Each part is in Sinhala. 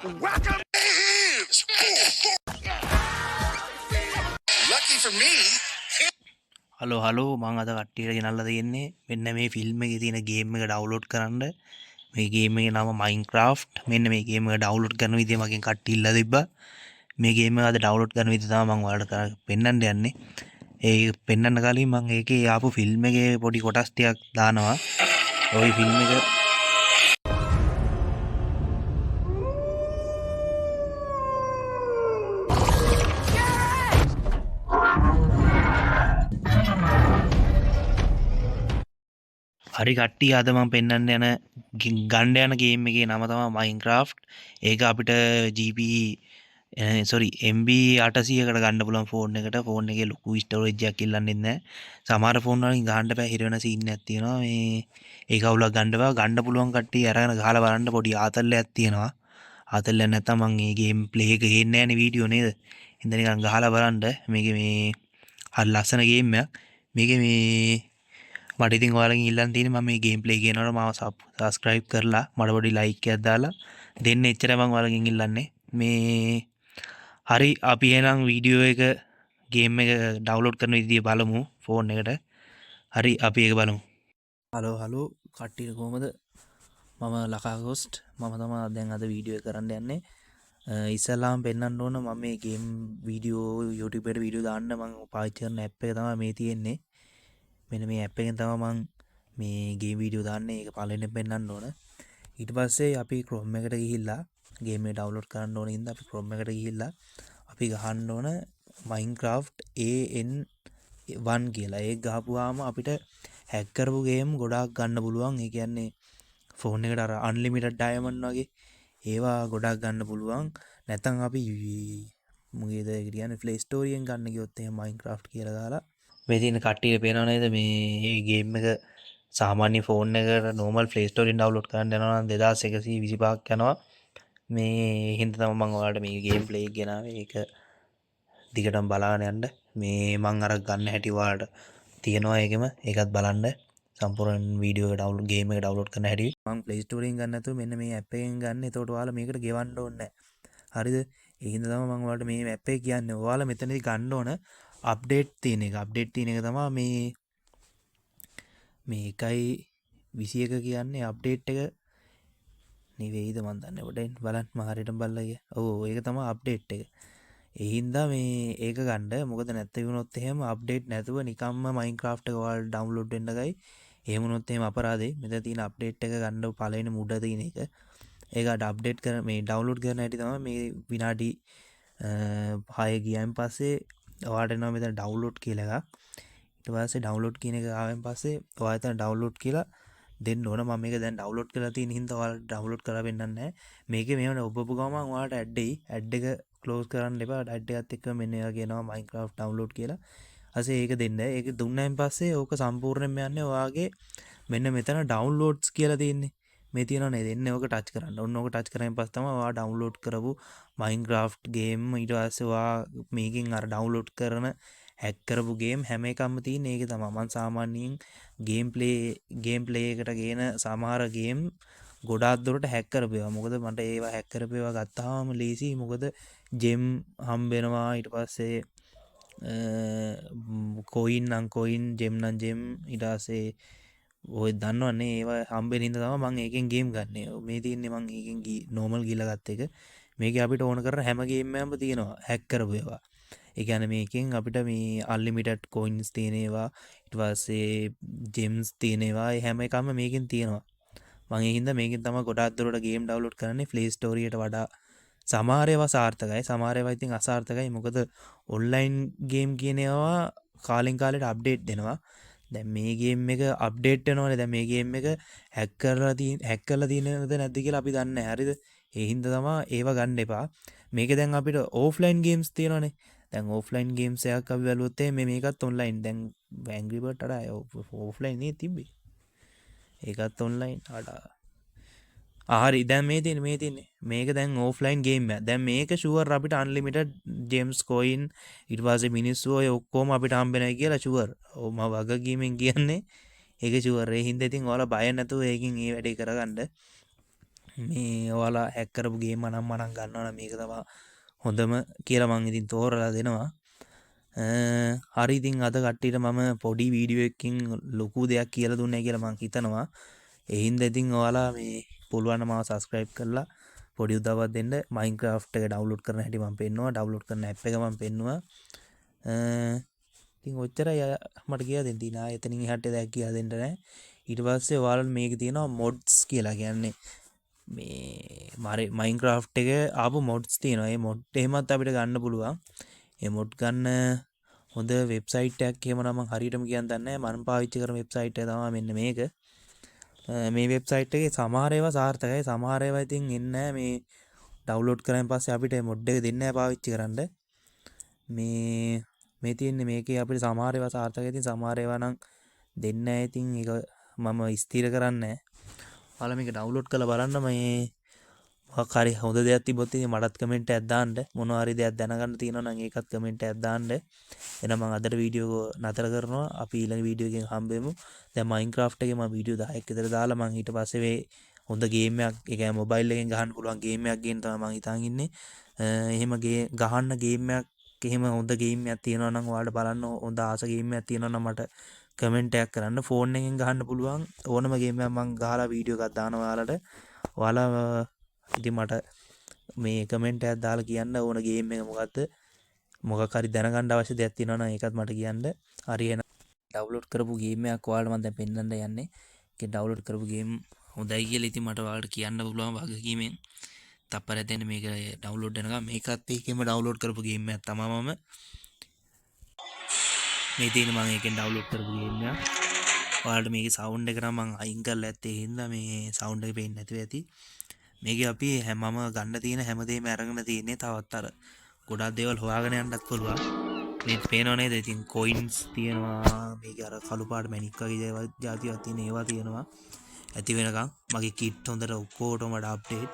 Welcome. Lucky for me. Hello මං අද කට්ටියට ගෙනල්ලා තියෙන්නේ මෙන්න මේ ෆිල්ම් එකේ තියෙන ගේම් එක ඩවුන්ලෝඩ් කරන්න. මේ ගේම් එකේ නම Minecraft. මෙන්න මේ ගේම් එක ඩවුන්ලෝඩ් කරන විදිය මගෙන් කට්ටිය ඉල්ලලා තිබ්බා. මේ ගේම් එක අද ඩවුන්ලෝඩ් කරන විදිය තමයි මං ඔයාලට පෙන්වන්න යන්නේ. ඒ පෙන්වන්න කලින් මං ඒකේ ආපු ෆිල්ම් එකේ පොඩි කොටස් ටිකක් දානවා. ওই ෆිල්ම් එක හරි කට්ටිය අද මම පෙන්වන්න යන ගන්න යන ගේම් එකේ නම තමයි Minecraft. ඒක අපිට GB MB 800කට ගන්න පුළුවන් ෆෝන් එකට. ෆෝන් එකේ ලොකු ස්ටෝරේජ් එකක් ඉල්ලන්නේ නැහැ. සමහර ෆෝන් වලින් ගහන්න බෑ, හිර වෙන සීන් එකක් තියෙනවා. මේ ඒක අවුලක් ගන්න පුළුවන් කට්ටිය අරගෙන ගහලා බලන්න. පොඩි ආතල්ලයක් තියෙනවා. ආතල්ලයක් නැත්තම් මම මේ ගේම් ප්ලේ එක ගේන්නේ නැහැ නේ වීඩියෝ නේද? හින්දා නිකන් ගහලා බලන්න. මේකේ මේ හරි ලස්සන ගේම් එකක්. මේකේ මේ මට ඉතින් ඔයාලගෙන් ඉල්ලන්න තියෙන්නේ මම මේ ගේම් ප්ලේ කියනකොට මාව සබ්ස්ක්‍රයිබ් කරලා මට පොඩි ලයික් එකක් දාලා දෙන්න. එච්චරයි මම ඔයාලගෙන් ඉල්ලන්නේ. මේ හරි අපි එහෙනම් වීඩියෝ එක ගේම් එක ඩවුන්ලෝඩ් කරන විදිය බලමු ෆෝන් එකට. හරි අපි ඒක බලමු. හලෝ කට්ටියට කොහමද? මම ලකා ගොස්ට්. මම තමයි දැන් අද වීඩියෝ එක කරන්න යන්නේ. ඉස්සලාම පෙන්වන්න ඕන මම මේ ගේම් වීඩියෝ YouTube එකට වීඩියෝ දාන්න මම පාවිච්චි කරන ඇප් එක තමයි මේ තියෙන්නේ. මෙන්න මේ ඇප් එකෙන් තමයි මම මේ ගේම් වීඩියෝ දාන්නේ. ඒක පළවෙනියෙන් පෙන්වන්න ඕන. ඊට පස්සේ අපි Chrome එකට ගිහිල්ලා ගේම් එක ඩවුන්ලෝඩ් කරන්න ඕන හින්දා අපි Chrome එකට ගිහිල්ලා අපි ගහන්න ඕන Minecraft AN1 කියලා. ඒක ගහපුවාම අපිට හැක් කරපු ගේම් ගොඩාක් ගන්න පුළුවන්. ඒ කියන්නේ ෆෝන් එකට අර unlimited diamond වගේ ඒවා ගොඩාක් ගන්න පුළුවන්. නැත්නම් අපි මොකේද කියන්නේ Play Store එකෙන් ගන්න ගියොත් එහෙනම් Minecraft කියලා දාලා මේ තියෙන කට්ටියට පේනව නේද මේ ගේම් එක සාමාන්‍ය ෆෝන් එකට normal Play Store එකෙන් download කරන්න යනවා නම් 2125ක් යනවා. මේ හින්දා තමයි මම ඔයාලට මේ ගේම් ප්ලේ එක ගෙනාවේ. ඒක දිගටම බලාගෙන යන්න. මේ මම අර ගන්න හැටි ඔයාලට තියෙනවා ඒකෙම. ඒකත් බලන්න. සම්පූර්ණ වීඩියෝ එක ඩවුන්ලෝඩ් ගේම් එක ඩවුන්ලෝඩ් කරන හැටි මම Play Store එකෙන් ගන්න නැතුව මෙන්න මේ ඇප් එකෙන් ගන්න. එතකොට ඔයාලා මේකට ගෙවන්න ඕනේ නැහැ. හරිද? ඒ හින්දා තමයි මම ඔයාලට මේ ඇප් එක කියන්නේ. ඔයාලා මෙතනදී ගන්න ඕන අප්ඩේට් තියෙන එක. අප්ඩේට් තියෙන එක තමයි මේ 1.21 කියන්නේ අප්ඩේට් එක නෙවෙයිද මන් දන්නේ. ඔබට බලන්න මම හරියටම බලලා ගියා. ඔව් ඒක තමයි අප්ඩේට් එක. ඒ හින්දා මේ ඒක ගන්න. මොකද නැත්නම් වුණොත් එහෙම අප්ඩේට් නැතුව නිකම්ම Minecraft එක ඔයාලා ඩවුන්ලෝඩ් වෙන්න ගයි. එහෙම වුණොත් එහෙම අපරාධේ. මෙතන තියෙන අප්ඩේට් එක ගන්න පළවෙනි මුඩ තියෙන එක. ඒක අප්ඩේට් කර මේ ඩවුන්ලෝඩ් කරන හැටි තමයි මේ විනාඩි 6 ගියන් පස්සේ ඔයාලට එනවා මෙතන ඩවුන්ලෝඩ් කියලා එකක්. ඊට පස්සේ ඩවුන්ලෝඩ් කියන එක ආවෙන් පස්සේ ඔයා එතන ඩවුන්ලෝඩ් කියලා දෙන්න ඕන. මම මේක දැන් ඩවුන්ලෝඩ් කරලා තියෙන හින්දා ඔයාලට ඩවුන්ලෝඩ් කරලා පෙන්නන්නේ නැහැ. මේකේ මේවනේ ඔබපු ගමන් ඔයාලට ඇඩ් එයි. ඇඩ් එක ක්ලෝස් කරන්න එපා. ඇඩ් එකත් එක්ක මෙන්න ඒවා කියනවා Minecraft download කියලා. ඊපස්සේ ඒක දෙන්න. ඒක දුන්නායින් පස්සේ ඕක සම්පූර්ණයෙන්ම යන්නේ ඔයාගේ මෙන්න මෙතන downloads කියලා තියෙන්නේ. මේ තියෙනව නේද? එන්න ඕක ටච් කරන්න. ඔන්න ඕක ටච් කරායින් පස්සේ තමයි ඔයා ඩවුන්ලෝඩ් කරපු Minecraft game ඊට පස්සේ ඔයා මේකෙන් අර ඩවුන්ලෝඩ් කරන හැක් කරපු ගේම් හැම එකක්ම තියෙන ඒකේ තමයි. මම සාමාන්‍යයෙන් ගේම් ප්ලේ එකට ගේන සමහර ගේම් ගොඩාක් දුරට හැක් කරපේවා. මොකද මට ඒවා හැක් කරපේවා ගත්තාම ලේසි. මොකද ජෙම් හම්බ වෙනවා. ඊට පස්සේ කොයින් නම් කොයින්, ජෙම් නම් ජෙම්. ඊට පස්සේ ඔය දන්නවනේ ඒවා හම්බෙන හින්දා තමයි මම ඒකෙන් ගේම් ගන්නෙ. මේ තියෙන්නේ මම ඒකෙන් නෝමල් ගිහලා ගත්ත එක. මේකේ අපිට ඕන කරන හැම ගේම් එකක්ම තියෙනවා හැක් කරපු ඒවා. ඒ කියන්නේ මේකෙන් අපිට මේ අන්ලිමිටඩ් කොයින්ස් තියෙන ඒවා, ඊට පස්සේ ජෙම්ස් තියෙන ඒවා, හැම එකක්ම මේකෙන් තියෙනවා. මම ඒ හින්දා මේකෙන් තමයි ගොඩාක් දුරට ගේම් ඩවුන්ලෝඩ් කරන්නේ Play Store එකට වඩා. සමහර ඒවා සාර්ථකයි, සමහර ඒවා ඉතින් අසාර්ථකයි. මොකද ඔන්ලයින් ගේම් කියන ඒවා කාලෙන් කාලෙට අප්ඩේට් දෙනවා. දැන් මේ ගේම් එක අප්ඩේට් වෙනවනේ. දැන් මේ ගේම් එක හැක් කරලා තියෙනවද නැද්ද කියලා අපි දන්නේ නැහැ. හරිද? ඒ හින්දා තමයි ඒවා ගන්න එපා. මේක දැන් අපිට ඕෆ්ලයින් ගේම්ස් තියෙනවනේ. දැන් ඕෆ්ලයින් ගේම්ස් එකක් අපි බැලුවොත් මේකත් ඔන්ලයින්. දැන් Angry Birds අර ඕෆ්ලයින් නේ තිබ්බේ. ඒකත් ඔන්ලයින් හරි. දැන් මේ තියෙන්නේ මේක දැන් ඕෆ්ලයින් ගේම් එකක්. දැන් මේක ෂුවර් අපිට අන්ලිමිටඩ් ජෙම්ස් කොයින් ඊට පස්සේ මිනිස්සු ඔය ඔක්කොම අපිට හම්බෙනවා කියලා ෂුවර්. මම වගකීමෙන් කියන්නේ ඒක ෂුවර්. ඒ හින්දා ඉතින් ඔයාලා බය නැතුව ඒකින් මේ වැඩේ කරගන්න. මේ ඔයාලා හැක් කරපු ගේම් නම් මනම් ගන්නවා නම් මේක තමයි හොඳම කියලා මං ඉතින් තෝරලා දෙනවා. හරි ඉතින් අද කට්ටියට මම පොඩි වීඩියෝ එකකින් ලොකු දෙයක් කියලා දුන්නේ කියලා මං හිතනවා. ඒ හින්දා ඉතින් ඔයාලා මේ පුළුවන් නම් මාව subscribe කරලා පොඩි උදව්වක් දෙන්න. Minecraft එක download කරන හැටි මම පෙන්නුවා. download කරන app එක මම පෙන්නුවා. ඉතින් ඔච්චරයි මට කියලා දෙන්න තියෙන. එතනින් එහාට දෙයක් කියලා දෙන්න නැහැ. ඊට පස්සේ ඔයාලට මේකේ තියෙනවා mods කියලා කියන්නේ මේ Minecraft එක ආපු mods තියෙනවා. ඒ mod එහෙමත් අපිට ගන්න පුළුවන්. ඒ mod ගන්න හොඳ වෙබ්සයිට් එකක් එහෙම නම් මම හරියටම කියන්න දන්නේ නැහැ. මම පාවිච්චි කරන වෙබ්සයිට් එක තමයි මෙන්න මේක. මේ වෙබ්සයිට් එකේ සමහර ඒවා සාර්ථකයි. සමහර ඒවා ඉතින් එන්නේ නැහැ. මේ ඩවුන්ලෝඩ් කරාන් පස්සේ අපිට මොඩ් එක දෙන්නේ නැහැ පාවිච්චි කරන්න. මේ තියෙන්නේ මේකේ අපිට සමහර ඒවා සාර්ථකයි. ඉතින් සමහර ඒවා නම් දෙන්නේ නැහැ. ඉතින් ඒක මම ස්ථිර කරන්නේ නැහැ. ඔයාලා මේක ඩවුන්ලෝඩ් කරලා බලන්න. මේ මොකක් හරි හොඳ දෙයක් තිබ්බොත් ඉතින් මටත් කමෙන්ට් එකක් දාන්න. මොනවා හරි දෙයක් දැනගන්න තියෙනවා නම් ඒකත් කමෙන්ට් එකක් දාන්න. එහෙනම් මම අදට වීඩියෝ නතර කරනවා. අපි ඊළඟ වීඩියෝ එකකින් හම්බෙමු. දැන් Minecraft එකේ මම වීඩියෝ 10ක් විතර දාලා මම ඊට පස්සේ මේ හොඳ ගේම් එකක් ඒ කියන්නේ මොබයිල් එකෙන් ගහන්න පුළුවන් ගේම් එකක් ගේන්න තමයි මම හිතාන් ඉන්නේ. එහෙම ගහන්න ගේම් එකක් එහෙම හොඳ ගේම් එකක් තියෙනවා නම් ඔයාලට බලන්න හොඳ ආස ගේම් එකක් තියෙනවා නම් මට කමෙන්ට් එකක් කරන්න. ෆෝන් එකෙන් ගහන්න පුළුවන් ඕනම ගේම් එකක් මම ගහලා වීඩියෝ එකක් දානවා ඔයාලට. ඔයාලා ඉතින් මට මේ කමෙන්ට් එකක් දාලා කියන්න ඕන ගේම් එක මොකද්ද? මොකක් හරි දැනගන්න අවශ්‍ය දෙයක් තියෙනවා නම් ඒකත් මට කියන්න. හරි එහෙනම් ඩවුන්ලෝඩ් කරපු ගේම් එකක් ඔයාලට මම දැන් පෙන්නන්න යන්නේ. ඒකේ ඩවුන්ලෝඩ් කරපු ගේම් හොඳයි කියලා ඉතින් මට ඔයාලට කියන්න පුළුවන් වගකීමෙන්. තප්පරයක් දෙන්න මේක ඩවුන්ලෝඩ් වෙනකම් මේකත් ඒකෙම ඩවුන්ලෝඩ් කරපු ගේම් එකක් තමයි මම මේ තියෙන මම ඒකෙන් ඩවුන්ලෝඩ් කරපු ගේම් එකක්. ඔයාලට මේකේ සවුන්ඩ් එක නම් මම අයින් කරලා ඇත්තේ ඒ හින්දා මේ සවුන්ඩ් එක පේන්නේ නැතුව ඇති. මේකේ අපි මම ගන්න තියෙන හැමදේම අරගෙන තියෙන්නේ තවත් අර ගොඩක් දේවල් හොයාගෙන යන්නත් පුළුවන්. මේ පේනව නේද? ඉතින් කොයින්ස් තියෙනවා. මේක අර කළු පාට මැණික් වගේ දේවල් જાතියක් තියෙන ඒවා තියෙනවා. ඇති වෙනකම් මගේ කිට් හොඳට ඔක්කොටම වඩා අප්ඩේට්.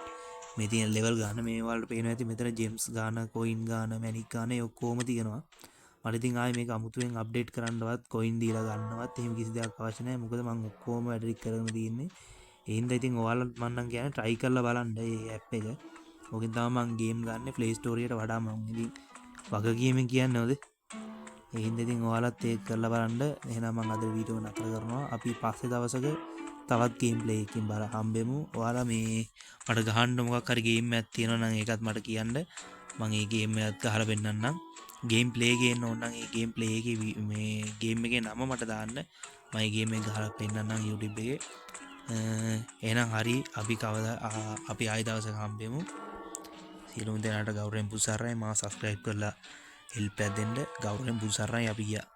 මේ තියෙන ලෙවල් ගන්න මේ වලට පේනවා ඇති මෙතන ජෙම්ස් ගන්න, කොයින් ගන්න, මැණික් ගන්න ඒ ඔක්කොම තියෙනවා. මට ඉතින් ආයේ මේක අමුතුවෙන් අප්ඩේට් කරන්නවත් කොයින් දීලා ගන්නවත් එහෙම කිසි දෙයක් අවශ්‍ය නැහැ. මොකද මම ඔක්කොම වැඩ ටික කරගෙන තියෙන්නේ. ඒ හින්දා ඉතින් ඔයාලත් මම නම් කියන්නේ try කරලා බලන්න මේ app එක. ඕකෙන් තමයි මම ගේම් ගන්න Play Store එකට වඩා මම ඉතින් වගකීමෙන් කියන්නේ හොද. ඒ හින්දා ඉතින් ඔයාලත් ඒක කරලා බලන්න. එහෙනම් මම අද වීඩියෝ නතර කරනවා. අපි පස්සේ දවසක තවත් ගේම් ප්ලේ එකකින් හම්බෙමු. ඔයාලා මේ මට ගහන්න මොකක් හරි ගේම් එකක් තියෙනවා නම් ඒකත් මට කියන්න. මම ඒ ගේම් එකත් ගහලා පෙන්නන්නම්. ගේම් ප්ලේ ගේන්න ඕන නම් ඒ ගේම් ප්ලේ එකේ මේ ගේම් එකේ නම මට දාන්න. මම ඒ ගේම් එක ගහලා පෙන්නන්නම් YouTube එකේ. එහෙනම් හරි අපි ආයෙ දවසක හම්බෙමු. සියලුම දෙනාට ගෞරවයෙන් පුසාරයි. මාව subscribe කරලා help එකක් දෙන්න. ගෞරවයෙන් පුසාරයි අපි ගියා.